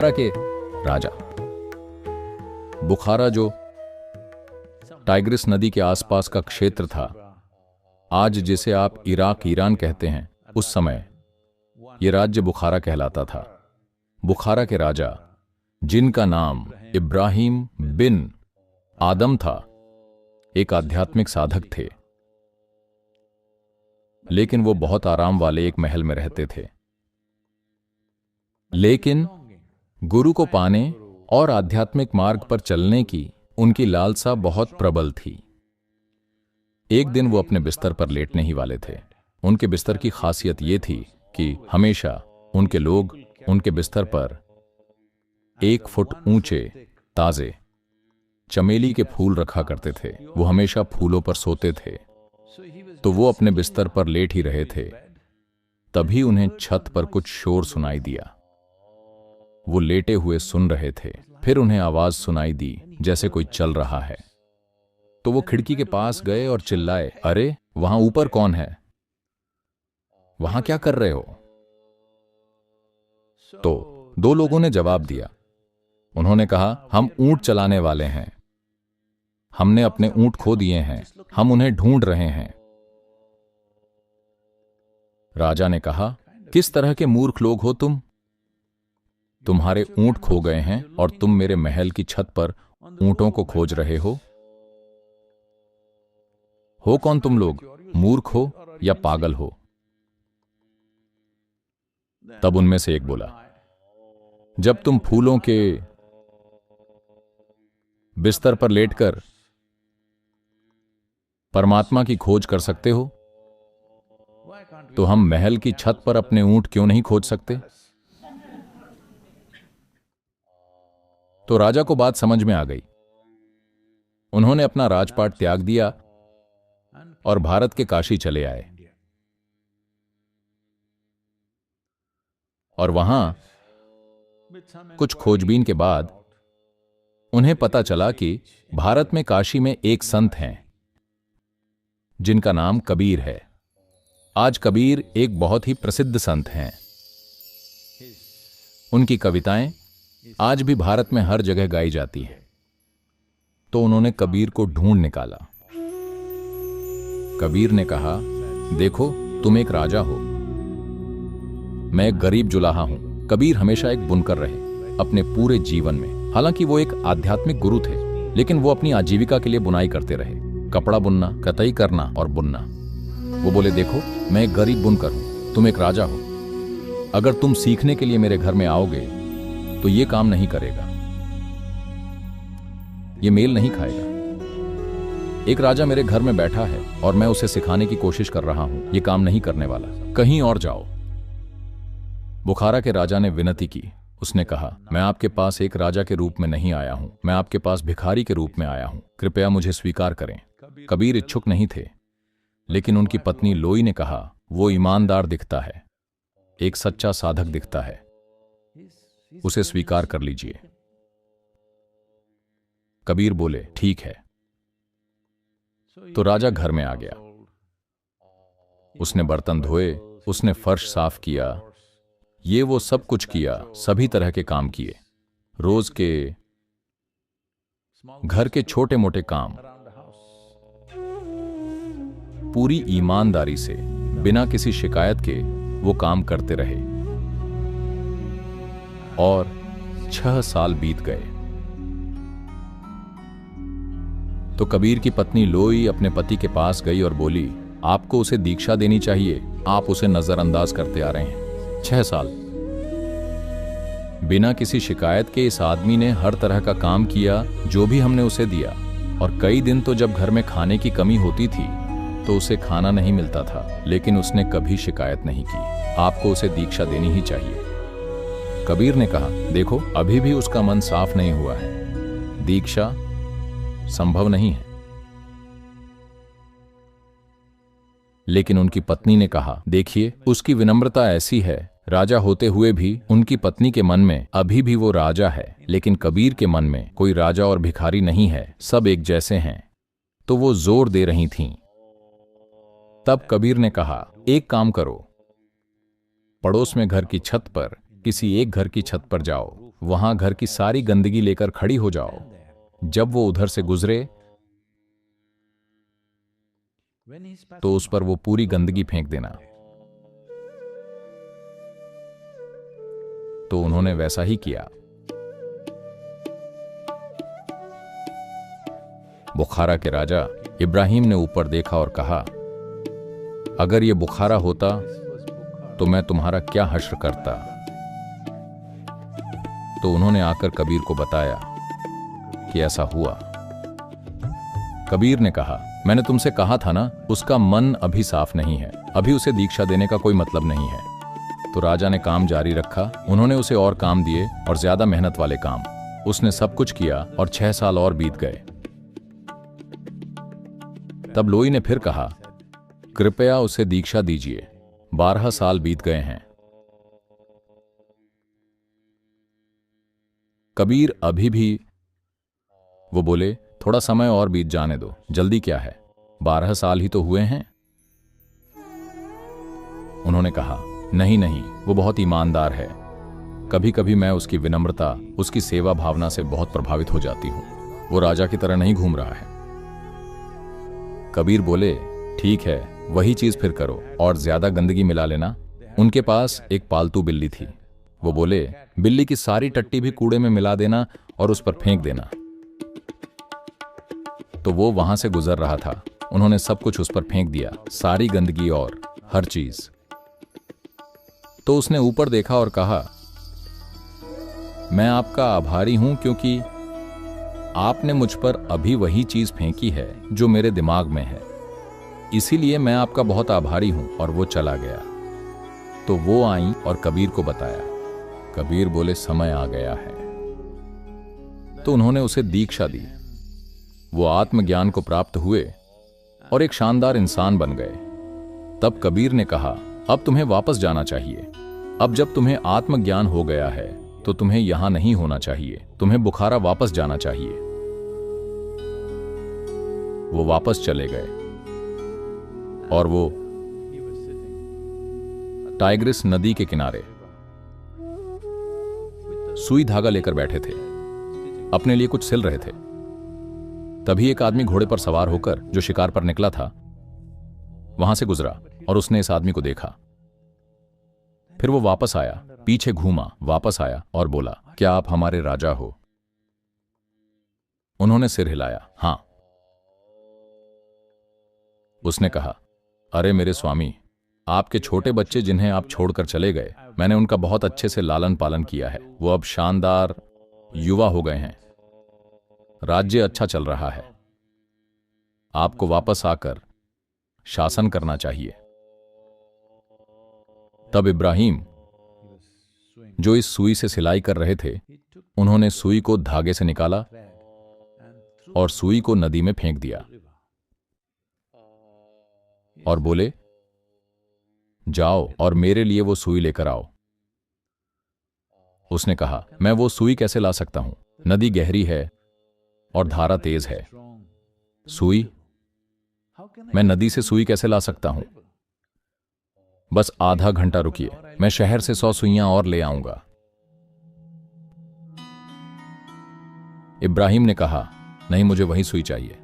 बुखारा के राजा। बुखारा जो टाइग्रिस नदी के आसपास का क्षेत्र था, आज जिसे आप इराक ईरान कहते हैं, उस समय यह राज्य बुखारा कहलाता था। बुखारा के राजा, जिनका नाम इब्राहिम बिन आदम था, एक आध्यात्मिक साधक थे, लेकिन वो बहुत आराम वाले एक महल में रहते थे। लेकिन गुरु को पाने और आध्यात्मिक मार्ग पर चलने की उनकी लालसा बहुत प्रबल थी। एक दिन वो अपने बिस्तर पर लेटने ही वाले थे। उनके बिस्तर की खासियत ये थी कि हमेशा उनके लोग उनके बिस्तर पर 1 फुट ऊंचे ताजे चमेली के फूल रखा करते थे। वो हमेशा फूलों पर सोते थे। तो वो अपने बिस्तर पर लेट ही रहे थे, तभी उन्हें छत पर कुछ शोर सुनाई दिया। वो लेटे हुए सुन रहे थे, फिर उन्हें आवाज सुनाई दी जैसे कोई चल रहा है। तो वो खिड़की के पास गए और चिल्लाए, अरे वहां ऊपर कौन है? वहां क्या कर रहे हो? तो 2 लोगों ने जवाब दिया। उन्होंने कहा, हम ऊंट चलाने वाले हैं। हमने अपने ऊंट खो दिए हैं, हम उन्हें ढूंढ रहे हैं। राजा ने कहा, किस तरह के मूर्ख लोग हो तुम? तुम्हारे ऊंट खो गए हैं और तुम मेरे महल की छत पर ऊंटों को खोज रहे हो? कौन तुम लोग? मूर्ख हो या पागल हो? तब उनमें से एक बोला, जब तुम फूलों के बिस्तर पर लेटकर परमात्मा की खोज कर सकते हो, तो हम महल की छत पर अपने ऊंट क्यों नहीं खोज सकते? तो राजा को बात समझ में आ गई। उन्होंने अपना राजपाट त्याग दिया और भारत के काशी चले आए। और वहां कुछ खोजबीन के बाद उन्हें पता चला कि भारत में काशी में एक संत हैं जिनका नाम कबीर है। आज कबीर एक बहुत ही प्रसिद्ध संत हैं। उनकी कविताएं आज भी भारत में हर जगह गाई जाती हैं। तो उन्होंने कबीर को ढूंढ निकाला। कबीर ने कहा, देखो तुम एक राजा हो, मैं एक गरीब जुलाहा हूं। कबीर हमेशा एक बुनकर रहे अपने पूरे जीवन में। हालांकि वो एक आध्यात्मिक गुरु थे, लेकिन वो अपनी आजीविका के लिए बुनाई करते रहे। कपड़ा बुनना, कताई करना और बुनना। वो बोले, देखो मैं एक गरीब बुनकर हूं, तुम एक राजा हो। अगर तुम सीखने के लिए मेरे घर में आओगे तो ये काम नहीं करेगा, ये मेल नहीं खाएगा। एक राजा मेरे घर में बैठा है और मैं उसे सिखाने की कोशिश कर रहा हूं, ये काम नहीं करने वाला, कहीं और जाओ। बुखारा के राजा ने विनती की। उसने कहा, मैं आपके पास एक राजा के रूप में नहीं आया हूं, मैं आपके पास भिखारी के रूप में आया हूं, कृपया मुझे स्वीकार करें। कबीर इच्छुक नहीं थे, लेकिन उनकी पत्नी लोई ने कहा, वो ईमानदार दिखता है, एक सच्चा साधक दिखता है, उसे स्वीकार कर लीजिए। कबीर बोले, ठीक है। तो राजा घर में आ गया। उसने बर्तन धोए, उसने फर्श साफ किया, ये वो सब कुछ किया, सभी तरह के काम किए। रोज के घर के छोटे मोटे काम पूरी ईमानदारी से, बिना किसी शिकायत के वो काम करते रहे। और 6 साल बीत गए। तो कबीर की पत्नी लोई अपने पति के पास गई और बोली, आपको उसे दीक्षा देनी चाहिए, आप उसे नजरअंदाज करते आ रहे हैं। 6 साल बिना किसी शिकायत के इस आदमी ने हर तरह का काम किया जो भी हमने उसे दिया। और कई दिन तो जब घर में खाने की कमी होती थी तो उसे खाना नहीं मिलता था, लेकिन उसने कभी शिकायत नहीं की। आपको उसे दीक्षा देनी ही चाहिए। कबीर ने कहा, देखो अभी भी उसका मन साफ नहीं हुआ है, दीक्षा संभव नहीं है। लेकिन उनकी पत्नी ने कहा, देखिए उसकी विनम्रता ऐसी है, राजा होते हुए भी उनकी पत्नी के मन में अभी भी वो राजा है, लेकिन कबीर के मन में कोई राजा और भिखारी नहीं है, सब एक जैसे हैं। तो वो जोर दे रही थीं। तब कबीर ने कहा, एक काम करो, पड़ोस में घर की छत पर, किसी एक घर की छत पर जाओ वहां घर की सारी गंदगी लेकर खड़ी हो जाओ। जब वो उधर से गुजरे तो उस पर वो पूरी गंदगी फेंक देना। तो उन्होंने वैसा ही किया। बुखारा के राजा इब्राहिम ने ऊपर देखा और कहा, अगर ये बुखारा होता तो मैं तुम्हारा क्या हश्र करता। तो उन्होंने आकर कबीर को बताया कि ऐसा हुआ। कबीर ने कहा, मैंने तुमसे कहा था ना, उसका मन अभी साफ नहीं है, अभी उसे दीक्षा देने का कोई मतलब नहीं है। तो राजा ने काम जारी रखा। उन्होंने उसे और काम दिए और ज्यादा मेहनत वाले काम। उसने सब कुछ किया और 6 साल और बीत गए। तब लोई ने फिर कहा, कृपया उसे दीक्षा दीजिए। 12 साल बीत गए हैं। कबीर अभी भी वो बोले, थोड़ा समय और बीत जाने दो, जल्दी क्या है, 12 साल ही तो हुए हैं। उन्होंने कहा, नहीं नहीं, वो बहुत ईमानदार है। कभी कभी मैं उसकी विनम्रता, उसकी सेवा भावना से बहुत प्रभावित हो जाती हूं। वो राजा की तरह नहीं घूम रहा है। कबीर बोले, ठीक है, वही चीज फिर करो और ज्यादा गंदगी मिला लेना। उनके पास एक पालतू बिल्ली थी। वो बोले, बिल्ली की सारी टट्टी भी कूड़े में मिला देना और उस पर फेंक देना। तो वो वहां से गुजर रहा था। उन्होंने सब कुछ उस पर फेंक दिया, सारी गंदगी और हर चीज। तो उसने ऊपर देखा और कहा, मैं आपका आभारी हूं क्योंकि आपने मुझ पर अभी वही चीज फेंकी है जो मेरे दिमाग में है, इसीलिए मैं आपका बहुत आभारी हूं। और वो चला गया। तो वो आई और कबीर को बताया। कबीर बोले, समय आ गया है। तो उन्होंने उसे दीक्षा दी। वो आत्मज्ञान को प्राप्त हुए और एक शानदार इंसान बन गए। तब कबीर ने कहा, अब तुम्हें वापस जाना चाहिए। अब जब तुम्हें आत्मज्ञान हो गया है तो तुम्हें यहां नहीं होना चाहिए, तुम्हें बुखारा वापस जाना चाहिए। वो वापस चले गए और वो टाइग्रिस नदी के किनारे सुई धागा लेकर बैठे थे, अपने लिए कुछ सिल रहे थे। तभी एक आदमी घोड़े पर सवार होकर, जो शिकार पर निकला था, वहां से गुजरा और उसने इस आदमी को देखा। फिर वो वापस आया, पीछे घूमा, वापस आया और बोला, क्या आप हमारे राजा हो? उन्होंने सिर हिलाया, हां। उसने कहा, अरे मेरे स्वामी, आपके छोटे बच्चे जिन्हें आप छोड़कर चले गए, मैंने उनका बहुत अच्छे से लालन पालन किया है। वो अब शानदार युवा हो गए हैं, राज्य अच्छा चल रहा है। आपको वापस आकर शासन करना चाहिए। तब इब्राहिम, जो इस सुई से सिलाई कर रहे थे, उन्होंने सुई को धागे से निकाला और सुई को नदी में फेंक दिया और बोले, जाओ और मेरे लिए वो सुई लेकर आओ। उसने कहा, मैं वो सुई कैसे ला सकता हूं? नदी गहरी है और धारा तेज है। सुई? मैं नदी से सुई कैसे ला सकता हूं? बस आधा घंटा रुकिए, मैं शहर से 100 सुइयां और ले आऊंगा। इब्राहिम ने कहा, नहीं, मुझे वही सुई चाहिए।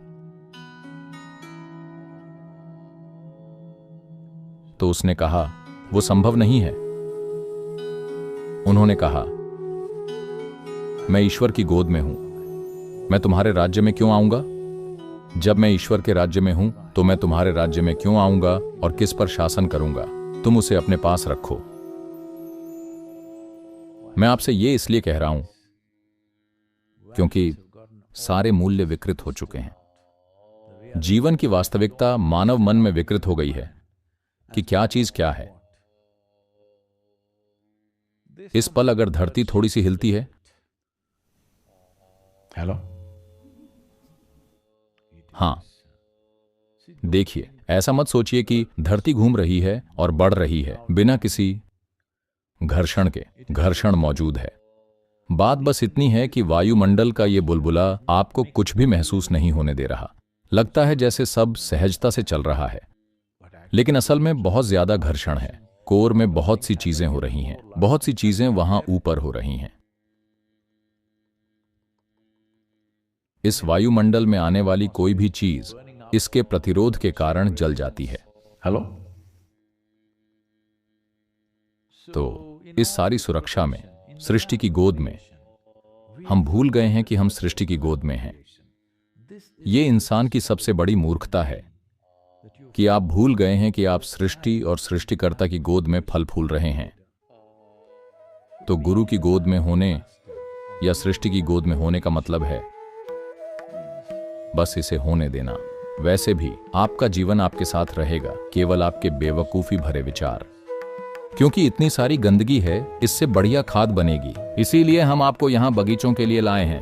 तो उसने कहा, वो संभव नहीं है। उन्होंने कहा, मैं ईश्वर की गोद में हूं, मैं तुम्हारे राज्य में क्यों आऊंगा? जब मैं ईश्वर के राज्य में हूं तो मैं तुम्हारे राज्य में क्यों आऊंगा और किस पर शासन करूंगा? तुम उसे अपने पास रखो। मैं आपसे ये इसलिए कह रहा हूं क्योंकि सारे मूल्य विकृत हो चुके हैं। जीवन की वास्तविकता मानव मन में विकृत हो गई है कि क्या चीज क्या है। इस पल अगर धरती थोड़ी सी हिलती है, हेलो, हां, देखिए, ऐसा मत सोचिए कि धरती घूम रही है और बढ़ रही है बिना किसी घर्षण के। घर्षण मौजूद है। बात बस इतनी है कि वायुमंडल का ये बुलबुला आपको कुछ भी महसूस नहीं होने दे रहा। लगता है जैसे सब सहजता से चल रहा है, लेकिन असल में बहुत ज्यादा घर्षण है। कोर में बहुत सी चीजें हो रही हैं, बहुत सी चीजें वहां ऊपर हो रही हैं। इस वायुमंडल में आने वाली कोई भी चीज इसके प्रतिरोध के कारण जल जाती है। हेलो। तो इस सारी सुरक्षा में, सृष्टि की गोद में, हम भूल गए हैं कि हम सृष्टि की गोद में हैं। ये इंसान की सबसे बड़ी मूर्खता है कि आप भूल गए हैं कि आप सृष्टि और सृष्टिकर्ता की गोद में फल फूल रहे हैं। तो गुरु की गोद में होने या सृष्टि की गोद में होने का मतलब है बस इसे होने देना। वैसे भी आपका जीवन आपके साथ रहेगा, केवल आपके बेवकूफी भरे विचार। क्योंकि इतनी सारी गंदगी है, इससे बढ़िया खाद बनेगी। इसीलिए हम आपको यहां बगीचों के लिए लाए हैं।